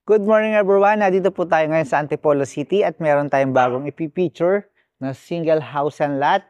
Good morning everyone! Nandito po tayo ngayon sa Antipolo City at meron tayong bagong ipipicture na single house and lot.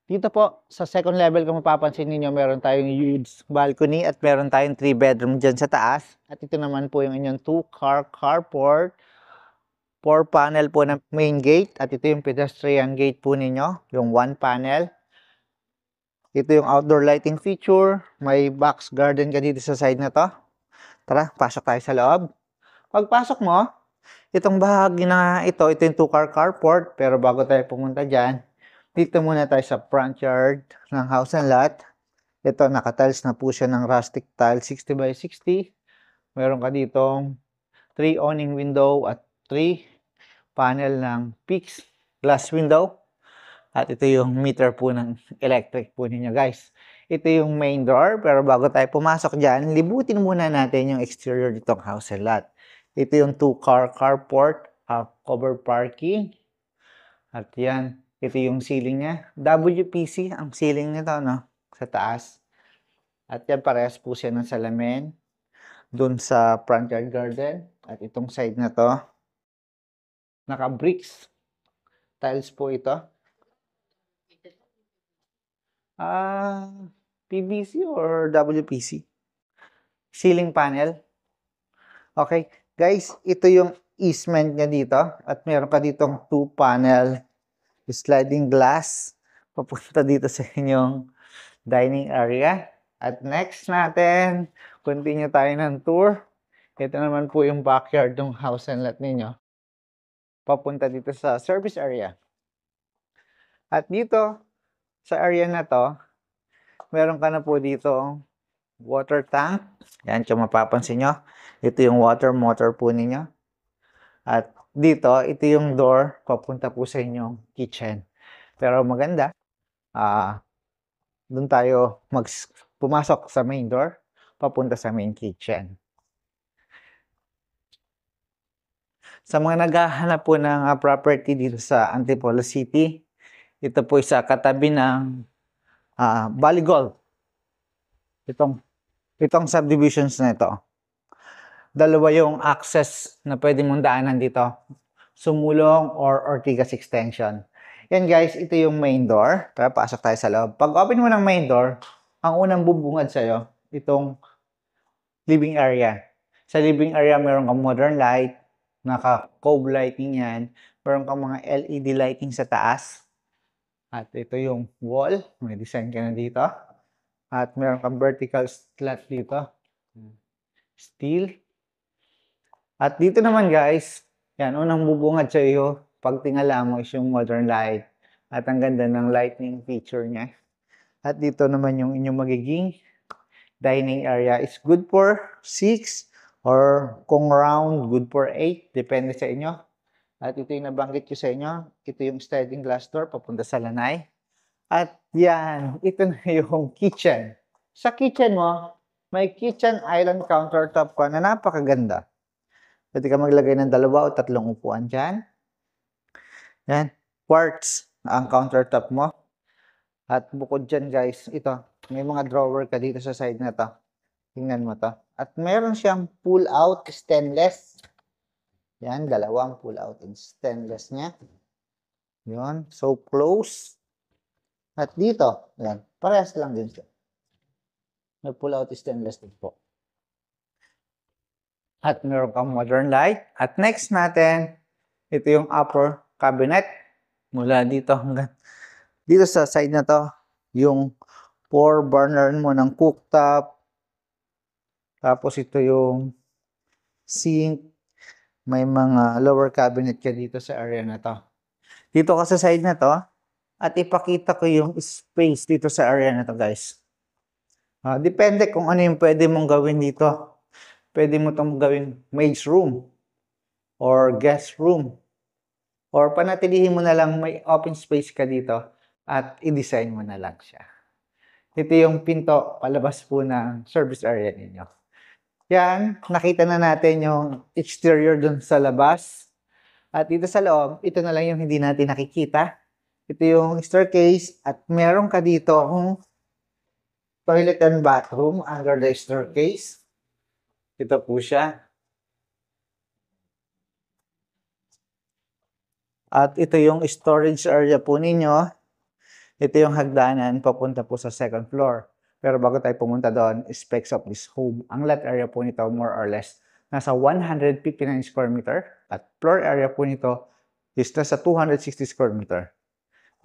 Dito po sa second level kung mapapansin ninyo meron tayong huge balcony at meron tayong 3 bedroom dyan sa taas. At ito naman po yung inyong 2-car carport. 4 panel po ng main gate at ito yung pedestrian gate po ninyo, yung 1 panel. Ito yung outdoor lighting feature. May box garden ka dito sa side na to. Tara, pasok tayo sa loob. Pagpasok mo, itong bahagi na ito yung 2-car carport. Pero bago tayo pumunta dyan, dito muna tayo sa front yard ng house and lot. Ito, nakatiles na po siya ng rustic tile 60 by 60. Meron ka ditong 3 awning window at 3 panel ng fixed glass window. At ito yung meter po ng electric po ninyo guys. Ito yung main door, pero bago tayo pumasok dyan, libutin muna natin yung exterior ditong house and lot. Ito yung 2-car carport, covered parking. At yan, ito yung ceiling niya. WPC ang ceiling nito, no? Sa taas. At yan, parehas po siya ng salamin. Doon sa front yard garden. At itong side na to, naka-bricks. Tiles po ito. PVC or WPC? Ceiling panel. Okay, guys, ito yung easement niya dito. At meron ka ditong 2 panel sliding glass. Papunta dito sa inyong dining area. At next natin, continue tayo ng tour. Ito naman po yung backyard ng house and lot ninyo. Papunta dito sa service area. At dito, sa area na to, meron ka na po dito water tank. Yan, kung mapapansin nyo. Ito yung water motor po ninyo. At dito, ito yung door papunta po sa inyong kitchen. Pero maganda, doon tayo pumasok sa main door, papunta sa main kitchen. Sa mga naghahanap po ng property dito sa Antipolo City, ito po sa katabi ng Valley Golf. Itong subdivisions na ito. Dalawa yung access na pwede mong daanan dito. Sumulong or Ortigas Extension. Yan guys, ito yung main door. Tara, pasok tayo sa loob. Pag open mo ng main door, ang unang bubungad sa'yo, itong living area. Sa living area, meron kang modern light, naka-cove lighting yan. Meron kang mga LED lighting sa taas. At ito yung wall. May design ka na dito. At meron kang vertical slat dito. Steel. At dito naman guys, yan, unang bubungad sa iyo, pag tingala mo is yung modern light. At ang ganda ng lighting feature niya. At dito naman yung inyong magiging dining area is good for 6 or kung round, good for 8. Depende sa inyo. At ito yung nabanggit ko sa inyo. Ito yung sliding glass door papunta sa lanay. At yan, ito na yung kitchen. Sa kitchen mo, may kitchen island countertop ka na napakaganda. Pwede ka maglagay ng 2 o 3 upuan dyan. Yan, quartz ang countertop mo. At bukod dyan guys, ito, may mga drawer ka dito sa side na to. Tingnan mo to. At meron siyang pull-out stainless. Yan, 2 pull-out stainless niya. Yun, so close. At dito, yan, parehas lang din siya. May pull-out stainless din po. At meron kang modern light. At next natin, ito yung upper cabinet. Mula dito hanggang dito sa side na to, yung 4 burner mo ng cooktop. Tapos ito yung sink. May mga lower cabinet ka dito sa area na to. Dito ka sa side na to. At ipakita ko yung space dito sa area na to guys. Depende kung ano yung pwede mong gawin dito. Pwede mo itong gawin maid's room or guest room. Or panatilihin mo na lang may open space ka dito at i-design mo na lang siya. Ito yung pinto palabas po ng service area ninyo. Yan, nakita na natin yung exterior dun sa labas. At dito sa loob, ito na lang yung hindi natin nakikita. Ito yung staircase at meron ka dito kung toilet and bathroom under the staircase. Ito po siya. At ito yung storage area po ninyo. Ito yung hagdanan papunta po sa second floor. Pero bago tayo pumunta doon, specs of this home. Ang lot area po nito more or less nasa 159 square meter at floor area po nito is nasa 260 square meter.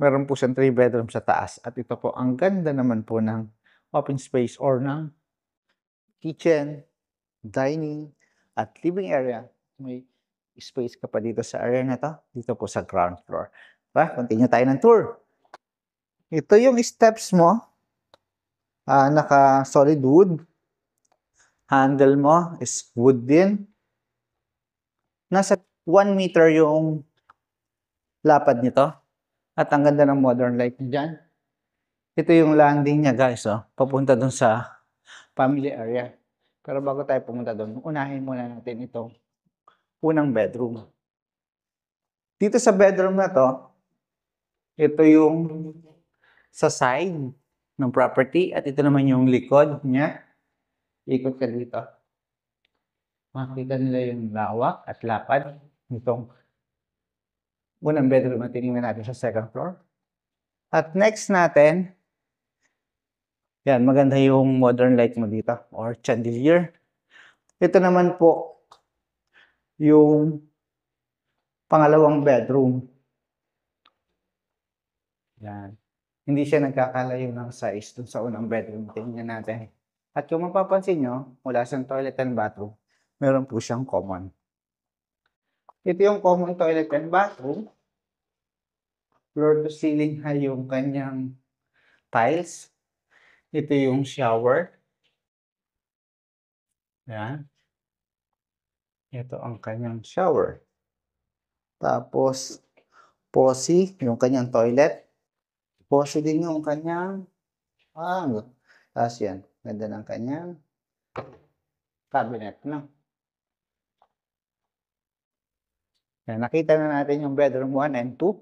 Meron po siyang 3 bedroom sa taas at ito po ang ganda naman po ng open space or ng kitchen, dining, at living area. May space ka pa dito sa area na to, dito po sa ground floor. Continue tayo ng tour. Ito yung steps mo. Naka solid wood. Handle mo is wood din. Nasa 1 meter yung lapad nito. At ang ganda ng modern light dyan. Ito yung landing niya guys. Papunta dun sa family area. Pero bago tayo pumunta dun, unahin muna natin itong unang bedroom. Dito sa bedroom na to, ito yung sa side ng property at ito naman yung likod niya. Ikot ka dito. Makikita nila yung lawak at lapad nitong unang bedroom na tinignan natin sa second floor. At next natin, yan, maganda yung modern light mo dito or chandelier. Ito naman po yung pangalawang bedroom. Yan. Hindi siya nagkakalayo ng size dun sa unang bedroom. Tingnan natin. At kung mapapansin nyo, mula sa toilet and bathroom, meron po siyang common. Ito yung common toilet and bathroom. Floor to ceiling high yung kanyang tiles. Ito yung shower. Yan. Ito ang kanyang shower. Tapos, posi, yung kanyang toilet. Posi din yung kanyang tapos yan, ganda ng kanyang cabinet, no? Yan, nakita na natin yung bedroom 1 and 2.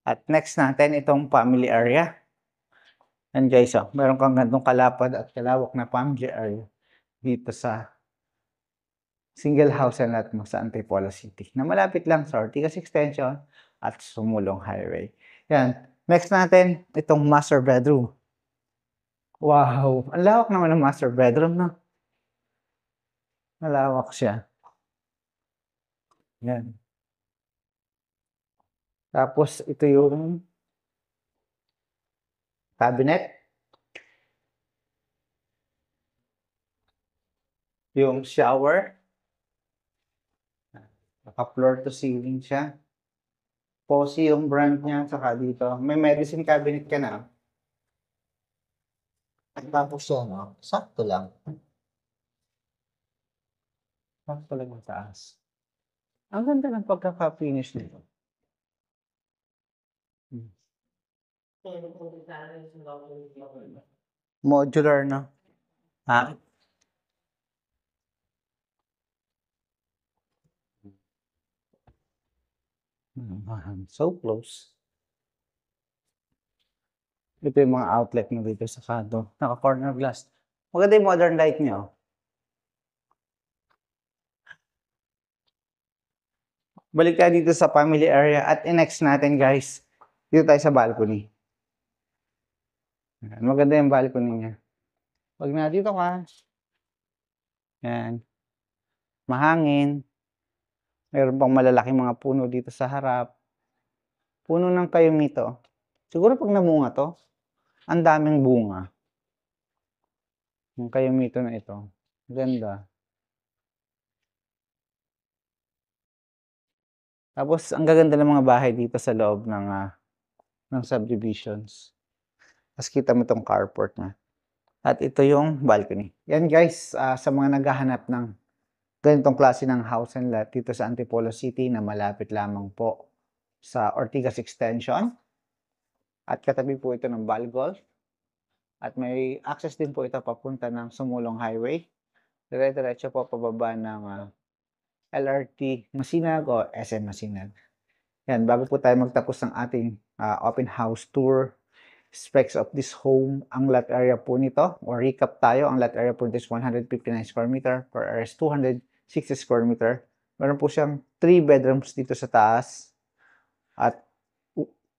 At next natin, itong family area. And guys, meron kang gandong kalapad at kalawak na family area dito sa single house and lot mo sa Antipolo City. Na malapit lang sa Ortigas Extension at Sumulong Highway. Yan. Next natin, itong master bedroom. Wow! Ang lawak naman ng master bedroom, no? Malawak siya. Yan. Tapos, ito yung cabinet. Yung shower. Naka-floor to ceiling siya. Posi yung brand niya. Saka dito. May medicine cabinet ka na. Tapos yan, sakto lang. Sakto lang yung taas. Ang ganda ng pagkaka-finish nito. Modular na. So close. Ito yung mga outlet mo dito sa kanto. Naka-corner glass. Maganda yung modern light niyo. Balik tayo dito sa family area at next natin guys. Dito tayo sa balcony. Maganda yung balcony niya. Pag na dito ka. Yan. Mahangin. Mayroon pang malalaking mga puno dito sa harap. Puno ng kayumito. Siguro pag namunga to, ang daming bunga. Yung kayumito na ito. Ganda. Tapos, ang gaganda ng mga bahay dito sa loob ng subdivisions. Tapos kita mo itong carport na. At ito yung balcony. Yan guys, sa mga naghahanap ng ganitong klase ng house and lot dito sa Antipolo City na malapit lamang po sa Ortigas Extension. At katabi po ito ng Balgol. At may access din po ito papunta ng Sumulong Highway. Dire-diretso po pababa ng LRT Masinag o SM Masinag. Yan, bago po tayo magtapos ng ating open house tour, specs of this home, ang lot area po nito, o recap tayo, ang lot area po nito is 159 square meter, per area is 260 square meter. Meron po siyang 3 bedrooms dito sa taas, At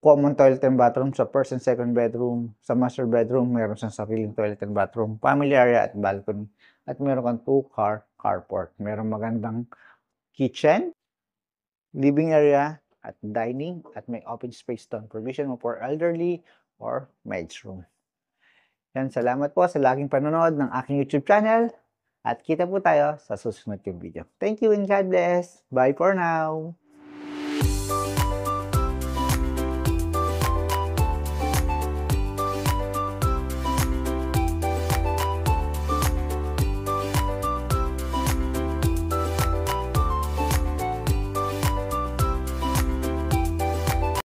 common toilet and bathroom sa first and second bedroom. Sa master bedroom, meron siyang sariling toilet and bathroom, family area at balcony. At meron kang 2-car carport. Meron magandang kitchen, living area, at dining, at may open space doon. Provision mo for elderly or maids room. Yan, salamat po sa laging panonood ng aking YouTube channel. At kita po tayo sa susunod yung video. Thank you and God bless. Bye for now.